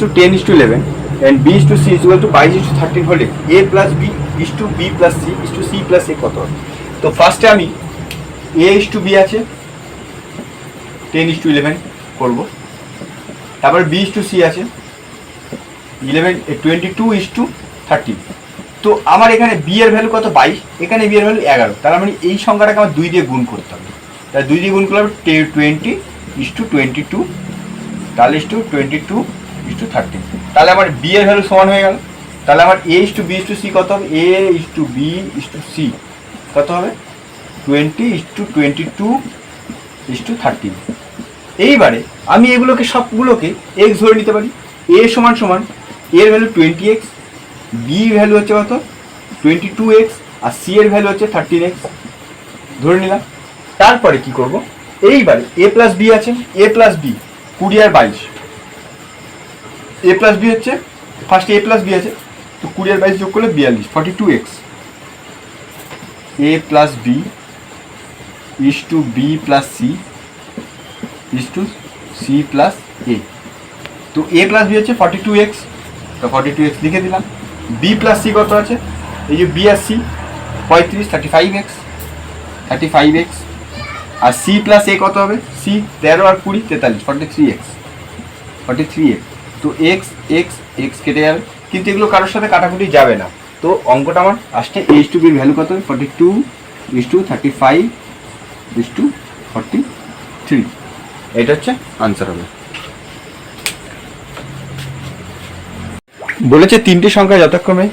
to 10:11 and b is to c is equal to 22:13 হলে a plus b is to b plus c is to c plus a কত হবে? তো ফার্স্টে আমি a is to b আছে 10:11 করব, তারপর b is to c আছে 22:13। তো আমার এখানে b এর ভ্যালু কত? 22, এখানে b এর ভ্যালু 11, তার মানে এই সংখ্যাটাকে আমার 2 দিয়ে গুণ করতে হবে। তাহলে 2 দিয়ে গুণ করলে 20:22, তাহলে 22:13, তাহলে আমার b এর ভ্যালু সমান হয়ে গেল। তাহলে আমার a is to b is to c কত হবে? a is to b is to c কত হবে? 20:22:13। এইবারে আমি এগুলোকে সবগুলোকে x ধরে নিতে পারি। a সমান সমান a এর ভ্যালু 20x, b ভ্যালু হচ্ছে কত 22x, আর c এর ভ্যালু হচ্ছে 13x ধরে নিলাম। তারপরে কি করব? এইবারে a প্লাস b আছে, a প্লাস b 20 আর 22, a প্লাস b হচ্ছে ফার্স্ট a প্লাস b আছে, তো 20 আর 22 যোগ করলে 42, 42x। a plus b is to b plus c is to c plus a। তো a প্লাস b হচ্ছে 42x, তো 42x লিখে দিলাম। b প্লাস c কত আছে? এই যে b আর c 35, 35x, আর c প্লাস a কত হবে? c 13 আর 20 43, 43x। তো x কেটে যাবে, কিন্তু এগুলো কারোর সাথে কাটাকুটি যাবে না। তো অঙ্কটা আমার আসছে a is to b এর ভ্যালু কত? 42 is to 35 is to 43। এটা হচ্ছে আনসার হবে। বলেছে তিনটি সংখ্যা যথাক্রমে